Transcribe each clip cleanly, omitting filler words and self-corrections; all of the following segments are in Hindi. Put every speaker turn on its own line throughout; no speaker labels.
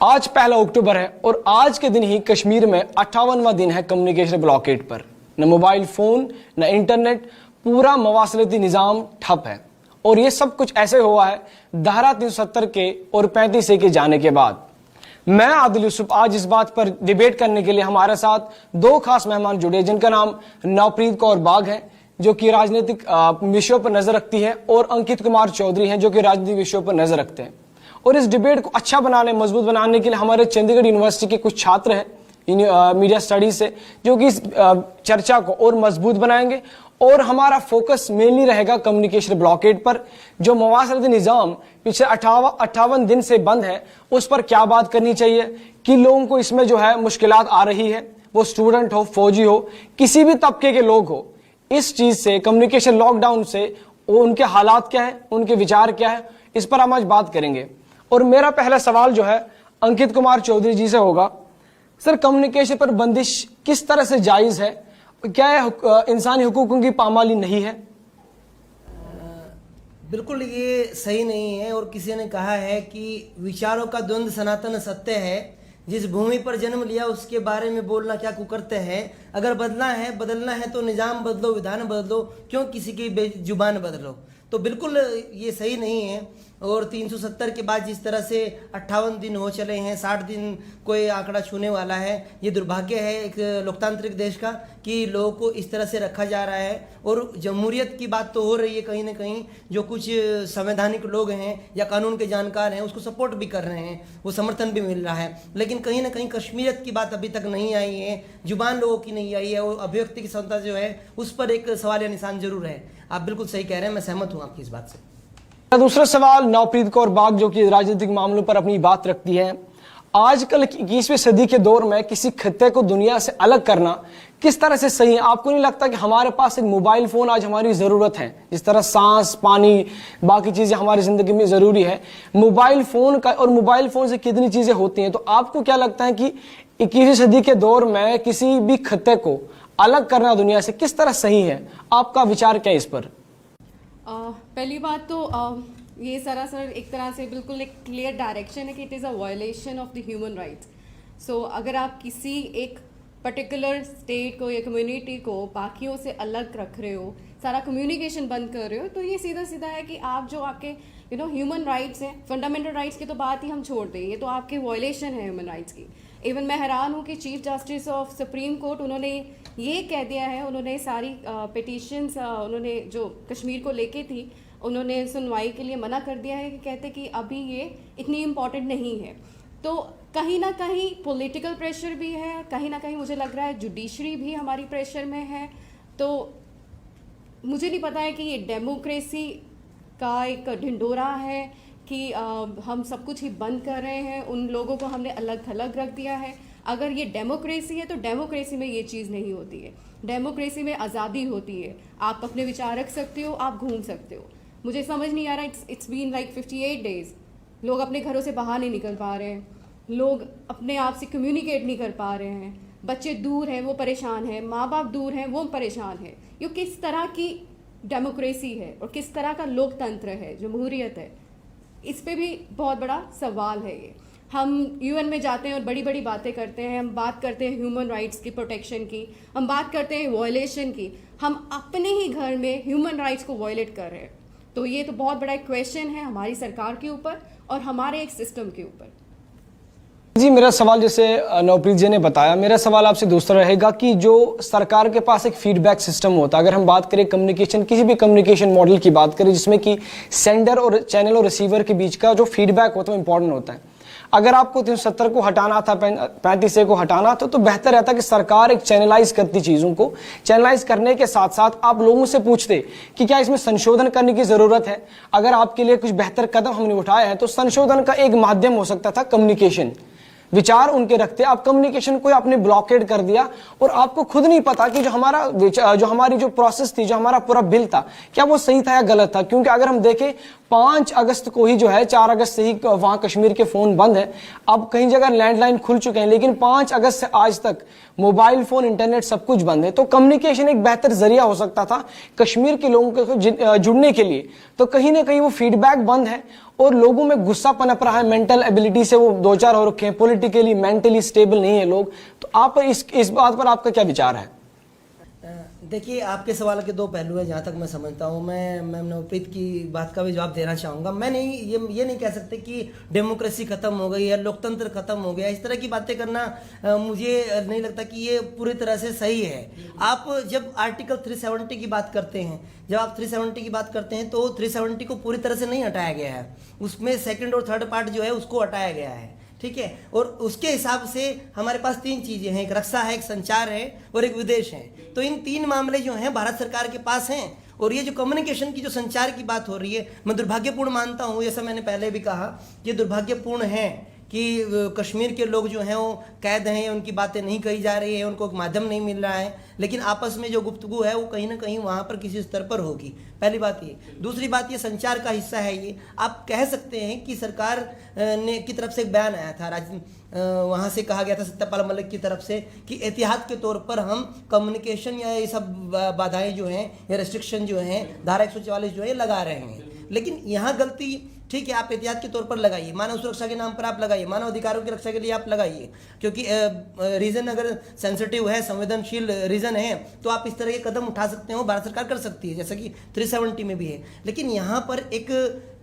आज 1 अक्टूबर है और आज के दिन ही कश्मीर में 58वां दिन है कम्युनिकेशन ब्लॉकेट पर। न मोबाइल फोन न इंटरनेट, पूरा मवासलती निज़ाम ठप है। और ये सब कुछ ऐसे हुआ है धारा 370 के और 35A के जाने के बाद। मैं आदिल यूसुफ आज इस बात पर डिबेट करने के लिए हमारे साथ दो खास मेहमान जुड़े, जिनका नाम नवप्रीत कौर बाग है जो कि राजनीतिक विषयों पर नजर रखती है, और अंकित कुमार चौधरी हैं जो कि राजनीतिक विषयों पर नजर रखते हैं। और इस डिबेट को अच्छा बनाने, मजबूत बनाने के लिए हमारे चंडीगढ़ यूनिवर्सिटी के कुछ छात्र हैं मीडिया स्टडीज से, जो कि इस चर्चा को और मजबूत बनाएंगे। और हमारा फोकस मेनली रहेगा कम्युनिकेशन ब्लॉकेट पर, जो मवासलती निज़ाम पिछले 58 दिन से बंद है, उस पर क्या बात करनी चाहिए, कि लोगों को इसमें जो है मुश्किलात आ रही है, वो स्टूडेंट हो, फौजी हो, किसी भी तबके के लोग हो, इस चीज से, कम्युनिकेशन लॉकडाउन से उनके हालात क्या है, उनके विचार क्या है, इस पर हम आज बात करेंगे। और मेरा पहला सवाल जो है अंकित कुमार चौधरी जी से होगा। सर, कम्युनिकेशन पर बंदिश किस तरह से जायज है? क्या इंसानी हुकूकों की पामाली नहीं है?
बिल्कुल ये सही नहीं है। और किसी ने कहा है कि विचारों का द्वंद्व सनातन सत्य है। जिस भूमि पर जन्म लिया उसके बारे में बोलना क्या कुकर्त्य है। अगर बदलना है तो निज़ाम बदलो, विधान बदलो, क्यों किसी की जुबान बदलो। तो बिल्कुल ये सही नहीं है। और 370 के बाद जिस तरह से 58 दिन हो चले हैं, 60 दिन कोई आंकड़ा छूने वाला है, ये दुर्भाग्य है एक लोकतांत्रिक देश का कि लोगों को इस तरह से रखा जा रहा है। और जमहूरियत की बात तो हो रही है, कहीं ना कहीं जो कुछ संवैधानिक लोग हैं या कानून के जानकार हैं उसको सपोर्ट भी कर रहे हैं, वो समर्थन भी मिल रहा है। लेकिन कहीं ना कहीं कश्मीरियत की बात अभी तक नहीं आई है, जुबान लोगों की नहीं आई है, और अभिव्यक्ति की स्वतंत्रता जो है उस पर एक सवाल या निशान जरूर है। आप बिल्कुल सही कह रहे हैं, मैं सहमत हूँ आपकी इस बात से।
दूसरा सवाल नवप्रीत कौर बाग, जो कि राजनीतिक मामलों पर अपनी बात रखती है। आजकल 21वीं सदी के दौर में किसी खित्ते को दुनिया से अलग करना किस तरह से सही है? आपको नहीं लगता कि हमारे पास एक मोबाइल फोन आज हमारी जरूरत है, जिस तरह सांस, पानी, बाकी चीजें हमारी जिंदगी में जरूरी है, मोबाइल फोन का, और मोबाइल फोन से कितनी चीजें होती हैं। तो आपको क्या लगता है कि 21वीं सदी के दौर में किसी भी खित्ते को अलग करना दुनिया से किस तरह सही है? आपका विचार क्या है इस पर?
पहली बात तो ये सरासर एक तरह से बिल्कुल एक क्लियर डायरेक्शन है कि it is a violation of the human rights. So अगर आप किसी एक पर्टिकुलर स्टेट को या कम्युनिटी को बाकियों से अलग रख रहे हो, सारा कम्युनिकेशन बंद कर रहे हो, तो ये सीधा सीधा है कि आप जो आपके ह्यूमन राइट्स हैं, फंडामेंटल राइट्स की तो बात ही हम छोड़ दें, ये तो आपके वायलेशन है ह्यूमन राइट्स की। इवन मैं हैरान हूँ कि chief justice of supreme court उन्होंने ये कह दिया है, उन्होंने सारी पिटीशंस उन्होंने जो कश्मीर को लेके थी उन्होंने सुनवाई के लिए मना कर दिया है, कि कहते कि अभी ये इतनी इम्पॉर्टेंट नहीं है। तो कहीं ना कहीं पॉलिटिकल प्रेशर भी है, कहीं ना कहीं मुझे लग रहा है जुडिशरी भी हमारी प्रेशर में है। तो मुझे नहीं पता है कि ये डेमोक्रेसी का एक ढिंडोरा है कि हम सब कुछ ही बंद कर रहे हैं, उन लोगों को हमने अलग थलग रख दिया है। अगर ये डेमोक्रेसी है तो डेमोक्रेसी में ये चीज़ नहीं होती है। डेमोक्रेसी में आज़ादी होती है, आप अपने विचार रख सकते हो, आप घूम सकते हो। मुझे समझ नहीं आ रहा, इट्स बीन लाइक 58 डेज, लोग अपने घरों से बाहर नहीं निकल पा रहे हैं, लोग अपने आप से कम्युनिकेट नहीं कर पा रहे हैं, बच्चे दूर हैं वो परेशान हैं, माँ बाप दूर हैं वो परेशान है। ये किस तरह की डेमोक्रेसी है और किस तरह का लोकतंत्र है, जमहूरियत है? इस पे भी बहुत बड़ा सवाल है। ये हम यूएन में जाते हैं और बड़ी बड़ी बातें करते हैं, हम बात करते हैं ह्यूमन राइट्स की प्रोटेक्शन की, हम बात करते हैं वायलेशन की, हम अपने ही घर में ह्यूमन राइट्स को वायलेट कर रहे हैं। तो ये तो बहुत बड़ा एक क्वेश्चन है हमारी सरकार के ऊपर और हमारे एक सिस्टम के ऊपर।
जी, मेरा सवाल, जैसे नवप्रीत जी ने बताया, मेरा सवाल आपसे दूसरा रहेगा कि जो सरकार के पास एक फीडबैक सिस्टम होता है, अगर हम बात करें कम्युनिकेशन, किसी भी कम्युनिकेशन मॉडल की बात करें जिसमें कि सेंडर और चैनल और रिसीवर के बीच का जो फीडबैक होता है वो इंपॉर्टेंट होता है। अगर आपको 370 को हटाना था, 35A को हटाना था, तो बेहतर रहता कि सरकार एक चैनलाइज करती चीज़ों को। चैनलाइज करने के साथ साथ आप लोगों से पूछते कि क्या इसमें संशोधन करने की ज़रूरत है, अगर आपके लिए कुछ बेहतर कदम हमने उठाए हैं, तो संशोधन का एक माध्यम हो सकता था कम्युनिकेशन। विचार उनके रखते, आप कम्युनिकेशन को आपने ब्लॉकेड कर दिया और आपको खुद नहीं पता कि जो हमारी जो प्रोसेस थी, जो हमारा पूरा बिल था, क्या वो सही था या गलत था। क्योंकि अगर हम देखें 5 अगस्त को ही जो है, 4 अगस्त से ही वहां कश्मीर के फोन बंद है। अब कई जगह लैंडलाइन खुल चुके हैं, लेकिन 5 अगस्त से आज तक मोबाइल फोन, इंटरनेट सब कुछ बंद है। तो कम्युनिकेशन एक बेहतर जरिया हो सकता था कश्मीर के लोगों के जुड़ने के लिए। तो कहीं ना कहीं वो फीडबैक बंद है और लोगों में गुस्सा पनप रहा है, मेंटल एबिलिटी से वो दो चार हो रखे हैं, पॉलिटिकली मेंटली स्टेबल नहीं है लोग। तो आप इस बात पर आपका क्या विचार है?
देखिए, आपके सवाल के दो पहलू हैं जहाँ तक मैं समझता हूँ। मैं नवप्रीत की बात का भी जवाब देना चाहूँगा। मैं नहीं ये नहीं कह सकते कि डेमोक्रेसी खत्म हो गई है, लोकतंत्र खत्म हो गया। इस तरह की बातें करना मुझे नहीं लगता कि ये पूरी तरह से सही है। आप जब आर्टिकल 370 की बात करते हैं, जब आप 370 की बात करते हैं तो 370 को पूरी तरह से नहीं हटाया गया है, उसमें सेकंड और थर्ड पार्ट जो है उसको हटाया गया है, ठीक है। और उसके हिसाब से हमारे पास तीन चीजें हैं, एक रक्षा है, एक संचार है और एक विदेश है। तो इन तीन मामले जो हैं भारत सरकार के पास हैं। और ये जो कम्युनिकेशन की, जो संचार की बात हो रही है, मैं दुर्भाग्यपूर्ण मानता हूँ, जैसा मैंने पहले भी कहा, ये दुर्भाग्यपूर्ण है कि कश्मीर के लोग जो हैं वो कैद हैं, उनकी बातें नहीं कही जा रही है, उनको एक माध्यम नहीं मिल रहा है, लेकिन आपस में जो गुफ्तगू है वो कहीं ना कहीं वहाँ पर किसी स्तर पर होगी। पहली बात ये। दूसरी बात ये संचार का हिस्सा है। ये आप कह सकते हैं कि सरकार ने की तरफ से एक बयान आया था, वहाँ से कहा गया था सत्यपाल मलिक की तरफ से कि एहतियात के तौर पर हम कम्युनिकेशन या ये सब बाधाएं जो हैं या रेस्ट्रिक्शन जो हैं, धारा 144 जो है लगा रहे हैं। लेकिन यहाँ गलती, ठीक है, आप एहतियात के तौर पर लगाइए, मानव सुरक्षा के नाम पर आप लगाइए, मानव अधिकारों की रक्षा के लिए आप लगाइए, क्योंकि रीजन अगर सेंसिटिव है, संवेदनशील रीजन है, तो आप इस तरह के कदम उठा सकते हो, भारत सरकार कर सकती है, जैसा कि 370 में भी है। लेकिन यहाँ पर एक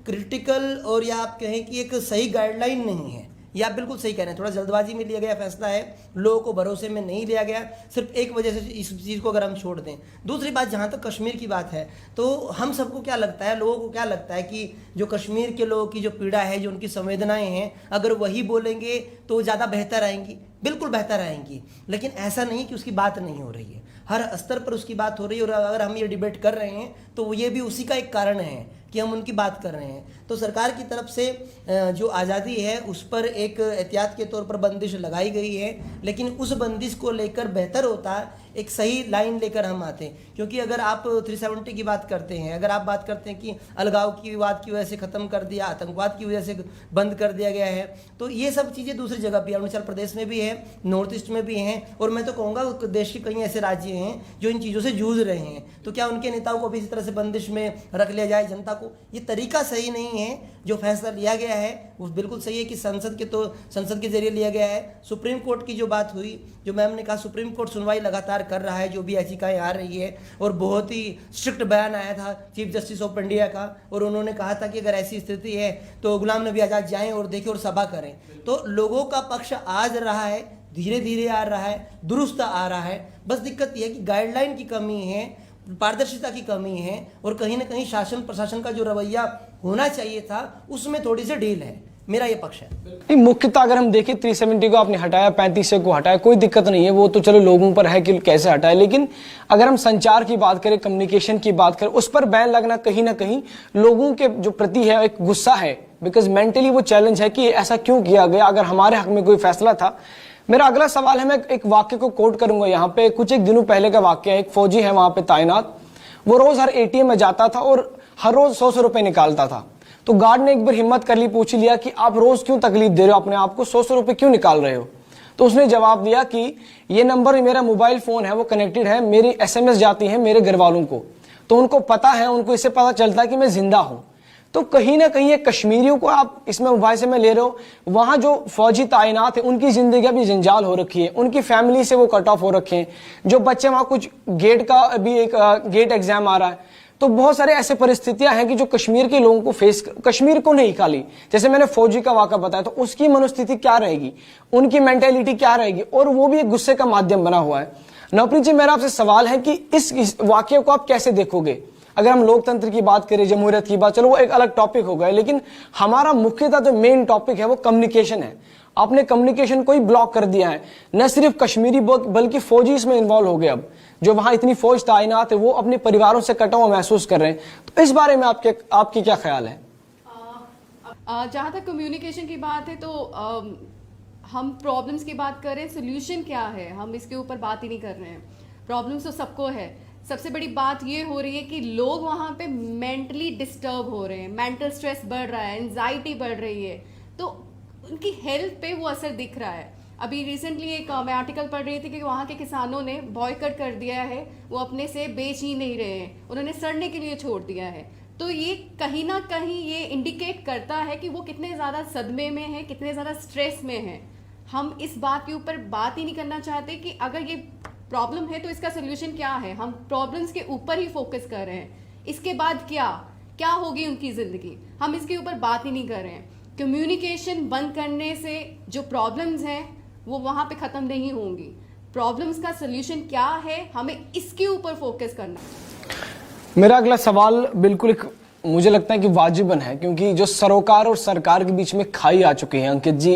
क्रिटिकल और या आप कहें कि एक सही गाइडलाइन नहीं है। ये आप बिल्कुल सही कह रहे हैं, थोड़ा जल्दबाजी में लिया गया फैसला है, लोगों को भरोसे में नहीं लिया गया, सिर्फ एक वजह से इस चीज़ को अगर हम छोड़ दें। दूसरी बात, जहाँ तक कश्मीर की बात है, तो हम सबको क्या लगता है, लोगों को क्या लगता है कि जो कश्मीर के लोगों की जो पीड़ा है, जो उनकी संवेदनाएं हैं, अगर वही बोलेंगे तो ज़्यादा बेहतर आएंगी। बिल्कुल बेहतर आएंगी, लेकिन ऐसा नहीं कि उसकी बात नहीं हो रही है, हर स्तर पर उसकी बात हो रही है। और अगर हम ये डिबेट कर रहे हैं तो ये भी उसी का एक कारण है कि हम उनकी बात कर रहे हैं। तो सरकार की तरफ से जो आज़ादी है उस पर एक एहतियात के तौर पर बंदिश लगाई गई है, लेकिन उस बंदिश को लेकर बेहतर होता है एक सही लाइन लेकर हम आते हैं। क्योंकि अगर आप 370 की बात करते हैं, अगर आप बात करते हैं कि अलगाव की विवाद की वजह से ख़त्म कर दिया, आतंकवाद की वजह से बंद कर दिया गया है, तो ये सब चीज़ें दूसरी जगह भी, अरुणाचल प्रदेश में भी है, नॉर्थ ईस्ट में भी हैं, और मैं तो कहूँगा देश के कई ऐसे राज्य हैं जो इन चीज़ों से जूझ रहे हैं। तो क्या उनके नेताओं को भी इसी तरह से बंदिश में रख लिया जाए, जनता को? ये तरीका सही नहीं है। जो फैसला लिया गया है वो बिल्कुल सही है कि संसद के जरिए लिया गया है। सुप्रीम कोर्ट की जो बात हुई, जो मैम ने कहा, सुप्रीम कोर्ट सुनवाई लगातार कर रहा है, जो भी याचिकाएं आ रही है, और बहुत ही स्ट्रिक्ट बयान आया था चीफ जस्टिस ऑफ इंडिया का, और उन्होंने कहा था कि अगर ऐसी स्थिति है तो गुलाम नबी आज़ाद जाएं और देखें और सभा करें। तो लोगों का पक्ष आज रहा है, धीरे धीरे आ रहा है, दुरुस्त आ रहा है। बस दिक्कत यह है कि गाइडलाइन की कमी है, पारदर्शिता की कमी है, और कहीं ना कहीं शासन प्रशासन का जो रवैया होना चाहिए था उसमें थोड़ी सी ढील है। मेरा ये पक्ष है।
नहीं, मुख्यतः अगर हम देखें 370 को आपने हटाया, 35 को हटाया, कोई दिक्कत नहीं है, वो तो चलो लोगों पर है कि कैसे हटाए। लेकिन अगर हम संचार की बात करें, कम्युनिकेशन की बात करें, उस पर बैन लगना कहीं ना कहीं लोगों के जो प्रति है एक गुस्सा है, बिकॉज मेंटली वो चैलेंज है कि ऐसा क्यों किया गया, अगर हमारे हक में कोई फैसला था। मेरा अगला सवाल है, मैं एक वाक्य को कोट करूंगा यहाँ पे, कुछ एक दिनों पहले का वाक्य है। एक फौजी है वहां पे तैनात, वो रोज हर एटीएम में जाता था और हर रोज 100 रुपए निकालता था। तो गार्ड ने एक बार हिम्मत कर ली, पूछ लिया कि आप रोज क्यों तकलीफ दे रहे हो अपने आप को, 100 रुपए क्यों निकाल रहे हो? तो उसने जवाब दिया कि ये नंबर मेरा मोबाइल फोन है, वो कनेक्टेड है, मेरी एसएमएस जाती है मेरे घर वालों को, तो उनको पता है, उनको इससे पता चलता है कि मैं जिंदा हूं। तो कहीं ना कहीं कश्मीरियों को आप इसमें मुबाहिसे में ले रहे हो, वहां जो फौजी तैनात है उनकी जिंदगी अभी जंजाल हो रखी है, उनकी फैमिली से वो कट ऑफ हो रखे हैं। जो बच्चे वहां, कुछ गेट का अभी एक गेट एग्जाम आ रहा है, तो बहुत सारे ऐसे परिस्थितियां हैं कि जो कश्मीर के लोगों को फेस, कश्मीर को नहीं खाली, जैसे मैंने फौजी का वाक़ा बताया, तो उसकी मनोस्थिति क्या रहेगी, उनकी मेंटेलिटी क्या रहेगी, और वो भी एक गुस्से का माध्यम बना हुआ है। नवप्रीत जी, मेरा आपसे सवाल है कि इस वाक्य को आप कैसे देखोगे? अगर हम लोकतंत्र की बात करें, जमहूरियत की बात, चलो वो एक अलग टॉपिक हो गया, लेकिन हमारा मुख्यतः जो मेन टॉपिक है वो कम्युनिकेशन है। आपने कम्युनिकेशन को ही ब्लॉक कर दिया है, न सिर्फ कश्मीरी बल्कि फौजी इसमें इन्वॉल्व हो गए। अब जो वहां इतनी फौज तैनात है वो अपने परिवारों से कटा हुआ महसूस कर रहे हैं। तो इस बारे में आपके क्या ख्याल है?
जहाँ तक कम्युनिकेशन की बात है, तो हम प्रॉब्लम्स की बात करें, सोल्यूशन क्या है, हम इसके ऊपर बात ही नहीं कर रहे हैं। प्रॉब्लम्स तो सबको है। सबसे बड़ी बात ये हो रही है कि लोग वहाँ पे मेंटली डिस्टर्ब हो रहे हैं, मेंटल स्ट्रेस बढ़ रहा है, एंजाइटी बढ़ रही है, तो उनकी हेल्थ पे वो असर दिख रहा है। अभी रिसेंटली एक मैं आर्टिकल पढ़ रही थी कि वहाँ के किसानों ने बॉयकॉट कर दिया है, वो अपने से बेच ही नहीं रहे हैं, उन्होंने सड़ने के लिए छोड़ दिया है। तो ये कहीं ना कहीं ये इंडिकेट करता है कि वो कितने ज़्यादा सदमे में है, कितने ज़्यादा स्ट्रेस में है। हम इस बात के ऊपर बात ही नहीं करना चाहते कि अगर ये प्रॉब्लम है तो इसका सोल्यूशन क्या है। हम प्रॉब्लम्स के ऊपर ही फोकस कर रहे हैं, इसके बाद क्या होगी उनकी ज़िंदगी, हम इसके ऊपर बात ही नहीं कर रहे हैं। कम्युनिकेशन बंद करने से जो प्रॉब्लम्स हैं वो वहाँ पे ख़त्म नहीं होंगी। प्रॉब्लम्स का सोल्यूशन क्या है, हमें इसके ऊपर फोकस करना।
मेरा अगला सवाल बिल्कुल मुझे लगता है कि वाजिबन है, क्योंकि जो सरोकार और सरकार के बीच में खाई आ चुकी है अंकित जी,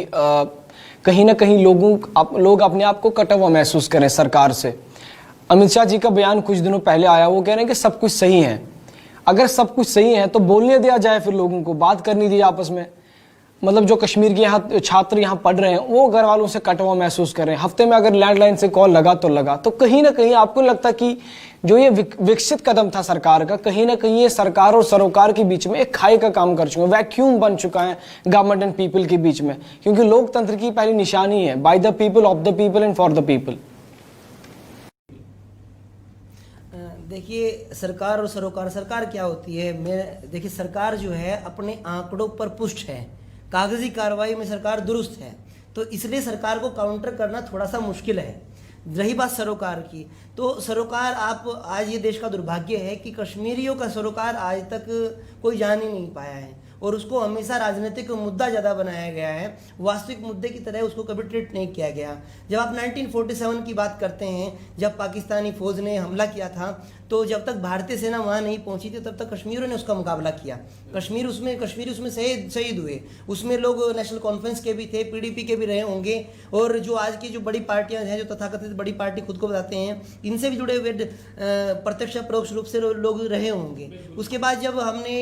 कहीं ना कहीं लोग अपने आप को कटा हुआ महसूस करें सरकार से। अमित शाह जी का बयान कुछ दिनों पहले आया, वो कह रहे हैं कि सब कुछ सही है। अगर सब कुछ सही है तो बोलने दिया जाए, फिर लोगों को बात करनी दी आपस में। मतलब जो कश्मीर के यहाँ छात्र यहाँ पढ़ रहे हैं वो घर वालों से कटा हुआ महसूस कर रहे हैं। हफ्ते में अगर लैंडलाइन से कॉल लगा तो लगा। तो कहीं ना कहीं आपको लगता कि जो ये विकसित कदम था सरकार का, कहीं ना कहीं ये सरकार और सरोकार के बीच में एक खाई का काम कर चुका है, वैक्यूम बन चुका है गवर्नमेंट एंड पीपल के बीच में, क्योंकि लोकतंत्र की पहली निशानी है by the people, of the people and for the people.
देखिए, सरकार और सरोकार, सरकार क्या होती है? देखिए, सरकार जो है अपने आंकड़ों पर पुष्ट है, कागजी कार्रवाई में सरकार दुरुस्त है, तो इसलिए सरकार को काउंटर करना थोड़ा सा मुश्किल है। रही बात सरोकार की, तो सरोकार, आज ये देश का दुर्भाग्य है कि कश्मीरियों का सरोकार आज तक कोई जान ही नहीं पाया है, और उसको हमेशा राजनीतिक मुद्दा ज़्यादा बनाया गया है, वास्तविक मुद्दे की तरह उसको कभी ट्रीट नहीं किया गया। जब आप 1947 की बात करते हैं, जब पाकिस्तानी फौज ने हमला किया था, तो जब तक भारतीय सेना वहाँ नहीं पहुँची थी तब तक कश्मीरियों ने उसका मुकाबला किया। कश्मीरी उसमें शहीद हुए। उसमें लोग नेशनल कॉन्फ्रेंस के भी थे, पीडीपी के भी रहे होंगे, और जो आज की जो बड़ी पार्टियां हैं, जो तथाकथित बड़ी पार्टी खुद को बताते हैं, इनसे भी जुड़े हुए प्रत्यक्ष परोक्ष रूप से लोग रहे होंगे। उसके बाद जब हमने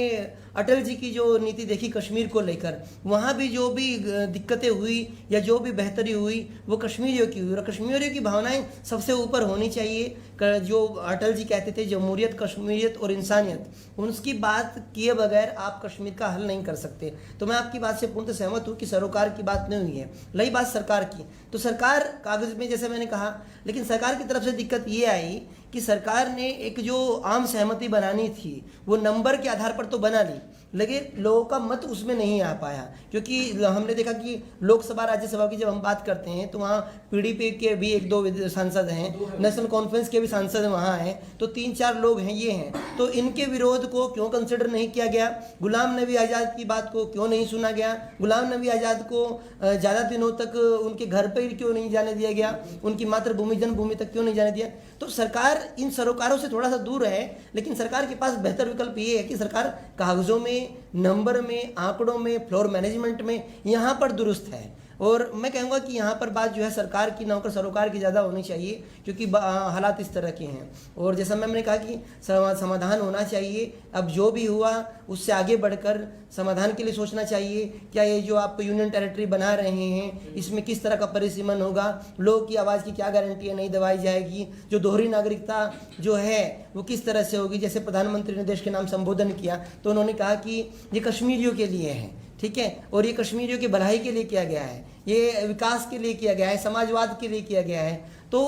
अटल जी की जो नीति देखी कश्मीर को लेकर, वहाँ भी जो भी दिक्कतें हुई या जो भी बेहतरी हुई वो कश्मीरियों की हुई, और कश्मीरियों की भावनाएं सबसे ऊपर होनी चाहिए। जो अटल जी कहते थे, जमहूरियत, कश्मीरियत और इंसानियत, उसकी बात किए बगैर आप कश्मीर का हल नहीं कर सकते। तो मैं आपकी बात से पूर्णतः सहमत हूँ कि सरोकार की बात नहीं हुई है। रही बात सरकार की, तो सरकार कागज में, जैसे मैंने कहा, लेकिन सरकार की तरफ से दिक्कत ये आई कि सरकार ने एक जो आम सहमति बनानी थी वो नंबर के आधार पर तो बना ली, लेकिन लोगों का मत उसमें नहीं आ पाया। क्योंकि हमने देखा कि लोकसभा राज्यसभा की जब हम बात करते हैं तो वहाँ पीडीपी के भी 1-2 सांसद हैं, नेशनल कॉन्फ्रेंस के भी सांसद वहाँ हैं, तो 3-4 लोग हैं, ये हैं। तो इनके विरोध को क्यों कंसिडर नहीं किया गया? गुलाम नबी आज़ाद की बात को क्यों नहीं सुना गया? गुलाम नबी आज़ाद को ज़्यादा दिनों तक उनके घर पर क्यों नहीं जाने दिया गया? उनकी मातृभूमि, जन्मभूमि तक क्यों नहीं जाने दिया? तो सरकार इन सरोकारों से थोड़ा सा दूर है, लेकिन सरकार के पास बेहतर विकल्प ये है कि सरकार कागजों में, नंबर में, आंकड़ों में, फ्लोर मैनेजमेंट में यहाँ पर दुरुस्त है। और मैं कहूँगा कि यहाँ पर बात जो है सरकार की ना होकर सरोकार की ज़्यादा होनी चाहिए, क्योंकि हालात इस तरह के हैं। और जैसा मैंने कहा कि समाधान होना चाहिए। अब जो भी हुआ उससे आगे बढ़कर समाधान के लिए सोचना चाहिए। क्या ये जो आप यूनियन टेरिटरी बना रहे हैं, इसमें किस तरह का परिसीमन होगा? लोगों की आवाज़ की क्या गारंटी है नहीं दबाई जाएगी? जो दोहरी नागरिकता जो है वो किस तरह से होगी? जैसे प्रधानमंत्री ने देश के नाम संबोधन किया तो उन्होंने कहा कि ये कश्मीरियों के लिए है, ठीक है, और ये कश्मीरियों की भलाई के लिए किया गया है, ये विकास के लिए किया गया है, समाजवाद के लिए किया गया है। तो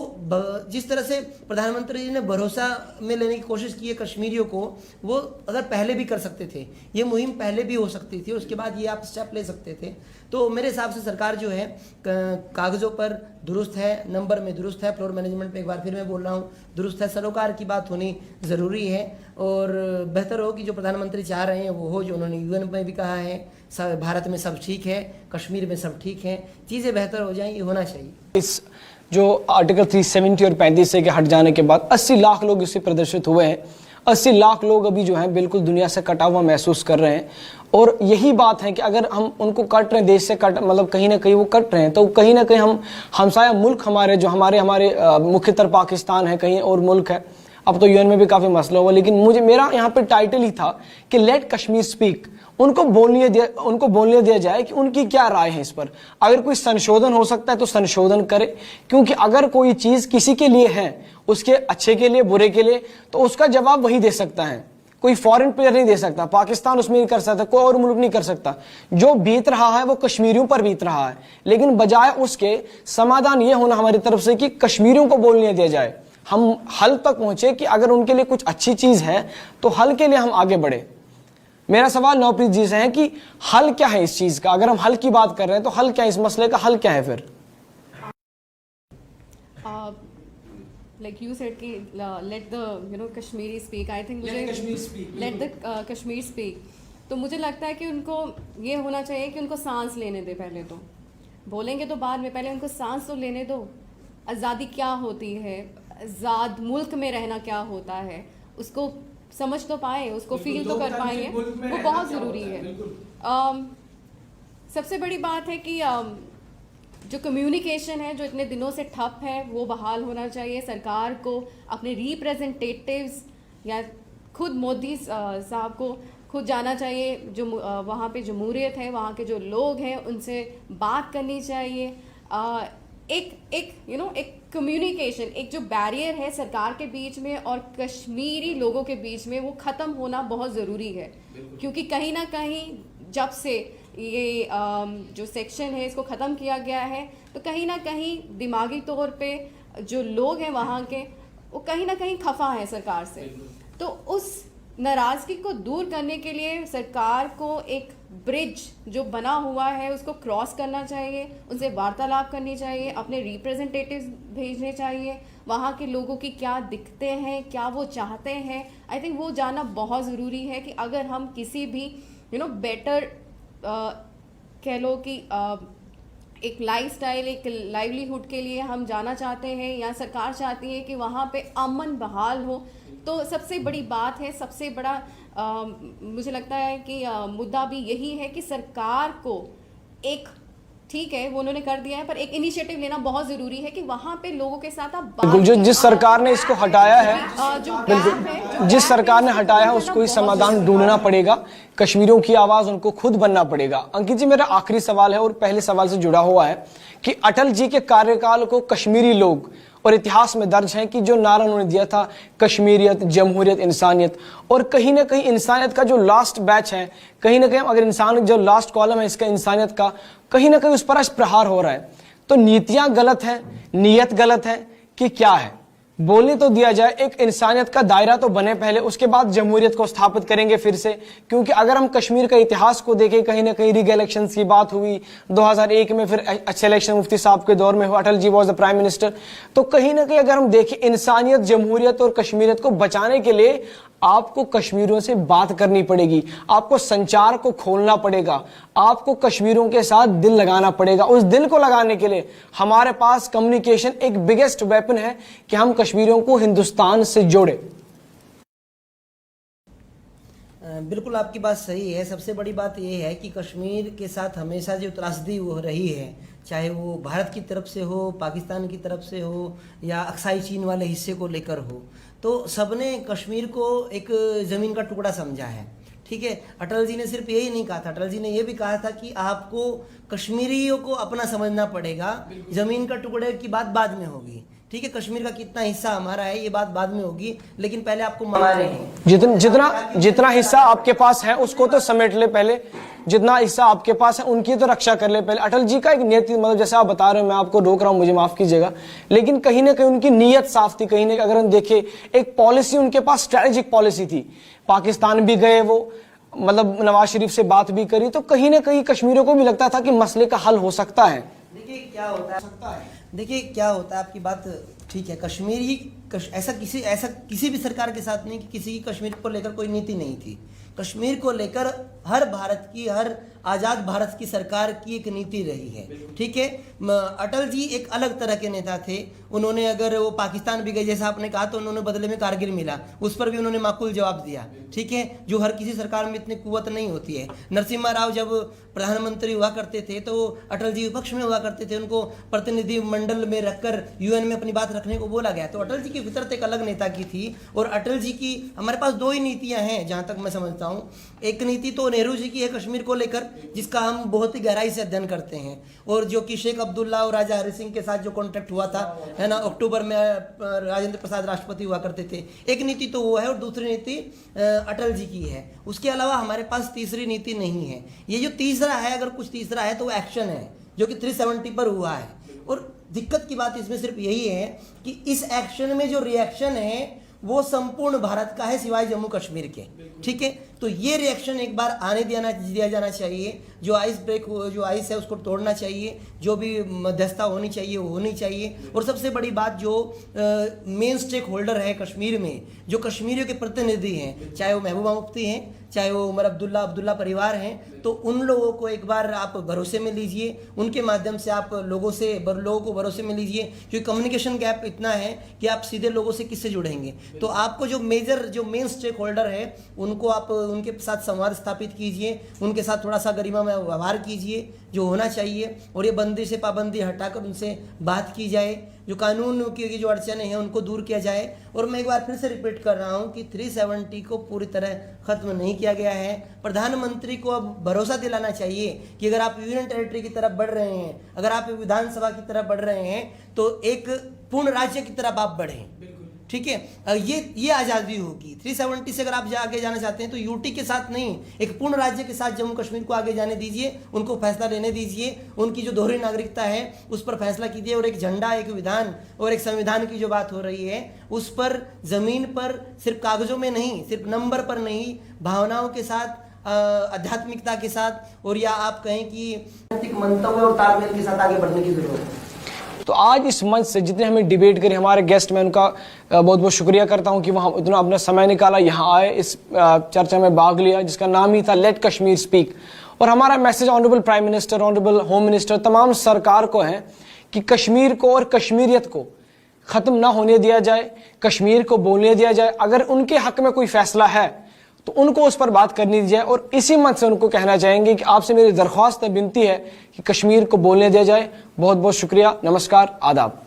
जिस तरह से प्रधानमंत्री जी ने भरोसा में लेने की कोशिश की है कश्मीरियों को, वो अगर पहले भी कर सकते थे, ये मुहिम पहले भी हो सकती थी, उसके बाद ये आप स्टेप ले सकते थे। तो मेरे हिसाब से सरकार जो है कागज़ों पर दुरुस्त है, नंबर में दुरुस्त है, फ्लोर मैनेजमेंट पे एक बार फिर मैं बोल रहा हूँ दुरुस्त है। सरोकार की बात होनी ज़रूरी है, और बेहतर हो कि जो प्रधानमंत्री चाह रहे हैं वो हो, जो उन्होंने यूएन में भी कहा है, भारत में सब ठीक है, कश्मीर में सब ठीक है, चीज़ें बेहतर हो जाएं, ये होना चाहिए।
इस जो आर्टिकल 370 और 35 से के हट जाने के बाद 80 लाख लोग इससे प्रदर्शित हुए हैं। 80 लाख लोग अभी जो हैं बिल्कुल दुनिया से कटा हुआ महसूस कर रहे हैं। और यही बात है कि अगर हम उनको कट रहे हैं, देश से कट, मतलब कहीं ना कहीं वो कट रहे हैं, तो कहीं ना कहीं हम हमसाया मुल्क हमारे जो हमारे मुख्यतर पाकिस्तान है, कहीं और मुल्क है, अब तो यूएन में भी काफ़ी मसला हुआ, लेकिन मेरा यहाँ पे टाइटल ही था कि लेट कश्मीर स्पीक। उनको बोलने दिया जाए कि उनकी क्या राय है इस पर। अगर कोई संशोधन हो सकता है तो संशोधन करे, क्योंकि अगर कोई चीज़ किसी के लिए है, उसके अच्छे के लिए, बुरे के लिए, तो उसका जवाब वही दे सकता है, कोई फॉरेन प्लेयर नहीं दे सकता। पाकिस्तान उसमें नहीं कर सकता, कोई और मुल्क नहीं कर सकता। जो बीत रहा है वो कश्मीरियों पर बीत रहा है, लेकिन बजाय उसके समाधान ये होना हमारी तरफ से कि कश्मीरियों को बोलने दिया जाए, हम हल तक पहुंचे कि अगर उनके लिए कुछ अच्छी चीज़ है तो हल के लिए हम आगे बढ़े। मेरा सवाल नवप्रीत जी से है कि हल क्या है इस चीज का? अगर हम हल की बात कर रहे हैं तो हल क्या है, इस मसले का हल क्या है फिर?
Like you said कि let the Kashmiri speak. I think let the Kashmir speak. तो मुझे लगता है कि उनको ये होना चाहिए कि उनको सांस लेने दे। पहले तो बोलेंगे तो बाद में, पहले उनको सांस तो लेने दो। आज़ादी क्या होती है, आज़ाद मुल्क में रहना क्या होता है, उसको समझ तो पाए, उसको फील तो कर पाएंगे, वो बहुत ज़रूरी है। सबसे बड़ी बात है कि जो कम्युनिकेशन है जो इतने दिनों से ठप है वो बहाल होना चाहिए। सरकार को अपने रिप्रेजेंटेटिव्स या खुद मोदी साहब को खुद जाना चाहिए, जो वहाँ पे जमहूरियत है, वहाँ के जो लोग हैं उनसे बात करनी चाहिए। एक कम्युनिकेशन, एक जो बैरियर है सरकार के बीच में और कश्मीरी लोगों के बीच में, वो ख़त्म होना बहुत ज़रूरी है। क्योंकि कहीं ना कहीं जब से ये जो सेक्शन है इसको ख़त्म किया गया है तो कहीं ना कहीं दिमागी तौर पे जो लोग हैं वहाँ के, वो कहीं ना कहीं खफा है सरकार से। तो उस नाराज़गी को दूर करने के लिए सरकार को एक ब्रिज जो बना हुआ है उसको क्रॉस करना चाहिए, उनसे वार्तालाप करनी चाहिए, अपने रिप्रेजेंटेटिव्स भेजने चाहिए, वहाँ के लोगों की क्या दिक्कतें हैं, क्या वो चाहते हैं। आई थिंक वो जानना बहुत ज़रूरी है कि अगर हम किसी भी बेटर कह लो कि एक लाइफस्टाइल, एक लाइवलीहुड के लिए हम जाना चाहते हैं या सरकार चाहती है कि वहाँ पे अमन बहाल हो, तो सबसे बड़ी बात है, सबसे बड़ा मुझे लगता है कि मुद्दा भी यही है कि सरकार को एक, ठीक है वो उन्होंने कर दिया है, पर एक इनिशिएटिव लेना बहुत ज़रूरी है कि वहाँ पे लोगों के साथ आप
बिल्कुल, जो जिस सरकार ने इसको हटाया है, बिल्कुल जिस सरकार ने हटाया है उसको ही समाधान ढूंढना पड़ेगा। कश्मीरियों की आवाज़ उनको खुद बनना पड़ेगा। अंकित जी, मेरा आखिरी सवाल है और पहले सवाल से जुड़ा हुआ है कि अटल जी के कार्यकाल को कश्मीरी लोग और इतिहास में दर्ज है कि जो नारा उन्होंने दिया था कश्मीरियत, जमहूरियत, इंसानियत, और कहीं ना कहीं इंसानियत का जो लास्ट बैच है, कहीं ना कहीं अगर इंसान जो लास्ट कॉलम है इसका इंसानियत का, कहीं ना कहीं उस पर आज प्रहार हो रहा है। तो नीतियां गलत हैं, नीयत गलत है कि क्या है? बोलने तो दिया जाए, एक इंसानियत का दायरा तो बने पहले, उसके बाद जमहूरियत को स्थापित करेंगे फिर से। क्योंकि अगर हम कश्मीर का इतिहास को देखें, कहीं ना कहीं रीग इलेक्शंस की बात हुई 2001 में, फिर अच्छे इलेक्शन मुफ्ती साहब के दौर में हुआ, Atal ji was the prime minister. तो कहीं ना कहीं अगर हम देखें, इंसानियत, जमहूरियत और कश्मीरियत को बचाने के लिए आपको कश्मीरियों से बात करनी पड़ेगी, आपको संचार को खोलना पड़ेगा, आपको कश्मीरियों के साथ दिल लगाना पड़ेगा। उस दिल को लगाने के लिए हमारे पास कम्युनिकेशन एक बिगेस्ट वेपन है कि हम कश्मीरियों को हिंदुस्तान से जोड़े।
बिल्कुल आपकी बात सही है। सबसे बड़ी बात यह है कि कश्मीर के साथ हमेशा जो त्रासदी हो रही है, चाहे वो भारत की तरफ से हो, पाकिस्तान की तरफ से हो या अक्साई चीन वाले हिस्से को लेकर हो, तो सबने कश्मीर को एक ज़मीन का टुकड़ा समझा है। ठीक है, अटल जी ने सिर्फ यही नहीं कहा था, अटल जी ने यह भी कहा था कि आपको कश्मीरियों को अपना समझना पड़ेगा, ज़मीन का टुकड़े की बात बाद में होगी। ठीक है, कश्मीर का कितना हिस्सा हमारा है ये बात बाद में होगी, लेकिन पहले आपको जितना हिस्सा आपके पास है उसको तो समेट ले पहले, जितना हिस्सा आपके पास है उनकी तो रक्षा कर ले पहले। अटल जी का एक नीति, मतलब जैसे आप बता रहे हो, मैं आपको रोक रहा हूं, मुझे माफ कीजिएगा, लेकिन कहीं ना कहीं उनकी नीयत साफ थी। कहीं ना अगर हम देखें, एक पॉलिसी उनके पास, स्ट्रेटेजिक पॉलिसी थी। पाकिस्तान भी गए वो, मतलब नवाज शरीफ से बात भी करी, तो कहीं ना कहीं कश्मीरियों को भी लगता था कि मसले का हल हो सकता है। देखिए क्या होता है, आपकी बात ठीक है। कश्मीरी ऐसा किसी भी सरकार के साथ नहीं कि किसी की कश्मीर को लेकर कोई नीति नहीं थी। कश्मीर को लेकर हर भारत की, हर आज़ाद भारत की सरकार की एक नीति रही है। ठीक है, अटल जी एक अलग तरह के नेता थे। उन्होंने, अगर वो पाकिस्तान भी गए जैसा आपने कहा, तो उन्होंने बदले में कारगिल मिला, उस पर भी उन्होंने माकूल जवाब दिया। ठीक है, जो हर किसी सरकार में इतनी कुव्वत नहीं होती है। नरसिम्हा राव जब प्रधानमंत्री हुआ करते थे तो अटल जी विपक्ष में हुआ करते थे, उनको प्रतिनिधि मंडल में रखकर यूएन में अपनी बात रखने को बोला गया। तो अटल जी की फितरत एक अलग नेता की थी। और अटल जी की, हमारे पास दो ही नीतियां हैं जहां तक मैं समझता हूं। एक नीति तो नेहरू जी की है कश्मीर को लेकर, जिसका हम बहुत ही गहराई से अध्ययन करते हैं, और जो कि शेख अब्दुल्ला और राजा हरि सिंह के साथ जो कॉन्ट्रैक्ट हुआ था, है ना, अक्टूबर में राजेंद्र प्रसाद राष्ट्रपति हुआ करते थे। एक नीति तो वो है, और दूसरी नीति अटल जी की है। उसके अलावा हमारे पास तीसरी नीति नहीं है। ये जो तीसरा है, अगर कुछ तीसरा है तो वो एक्शन है, जो कि 370 पर हुआ है। और दिक्कत की बात इसमें सिर्फ यही है कि इस एक्शन में जो रिएक्शन है वो संपूर्ण भारत का है, सिवाय जम्मू कश्मीर के। ठीक है, तो ये रिएक्शन एक बार आने दिया जाना चाहिए। जो आइस ब्रेक जो आइस है उसको तोड़ना चाहिए, जो भी मध्यस्थता होनी चाहिए वो होनी चाहिए। और सबसे बड़ी बात, जो मेन स्टेक होल्डर है कश्मीर में, जो कश्मीरियों के प्रतिनिधि हैं, चाहे वो महबूबा मुफ्ती हैं, चाहे वो उमर अब्दुल्ला परिवार हैं, तो उन लोगों को एक बार आप भरोसे में लीजिए, उनके माध्यम से आप लोगों को भरोसे में लीजिए, क्योंकि कम्युनिकेशन गैप इतना है कि आप सीधे लोगों से किससे जुड़ेंगे। तो आपको जो मेन स्टेक होल्डर है उनको आप उनके साथ संवाद स्थापित कीजिए, उनके साथ थोड़ा सा गरिमा में व्यवहार कीजिए जो होना चाहिए, और ये बंदी से पाबंदी हटाकर उनसे बात की जाए, जो कानून की जो अड़चने हैं उनको दूर किया जाए। और मैं एक बार फिर से रिपीट कर रहा हूँ कि 370 को पूरी तरह ख़त्म नहीं किया गया है। प्रधानमंत्री को अब भरोसा दिलाना चाहिए कि अगर आप यूनियन टेरिटरी की तरफ बढ़ रहे हैं, अगर आप विधानसभा की तरफ बढ़ रहे हैं, तो एक पूर्ण राज्य की तरफ आप बढ़ें, ठीक है। ये आज़ादी होगी। 370 से अगर आप आगे जाना चाहते हैं तो यूटी के साथ नहीं, एक पूर्ण राज्य के साथ जम्मू कश्मीर को आगे जाने दीजिए, उनको फैसला लेने दीजिए, उनकी जो दोहरी नागरिकता है उस पर फैसला कीजिए, और एक झंडा, एक विधान और एक संविधान की जो बात हो रही है उस पर ज़मीन पर सिर्फ कागज़ों में नहीं, सिर्फ नंबर पर नहीं, भावनाओं के साथ, आध्यात्मिकता के साथ, और या आप कहें कि मंतव्य और तालमेल के साथ आगे बढ़ने की जरूरत है।
तो आज इस मंच से जितने हमें डिबेट करी हमारे गेस्ट, मैं उनका बहुत बहुत शुक्रिया करता हूं कि वह इतना अपना समय निकाला, यहाँ आए, इस चर्चा में भाग लिया जिसका नाम ही था लेट कश्मीर स्पीक। और हमारा message honourable prime minister, honourable home minister, तमाम सरकार को है कि कश्मीर को और कश्मीरियत को ख़त्म ना होने दिया जाए, कश्मीर को बोलने दिया जाए। अगर उनके हक में कोई फैसला है तो उनको उस पर बात करनी दी जाए, और इसी मंच से उनको कहना चाहेंगे कि आपसे मेरी दरख्वास्त है, विनती है कि कश्मीर को बोलने दिया जाए। बहुत बहुत शुक्रिया, नमस्कार, आदाब।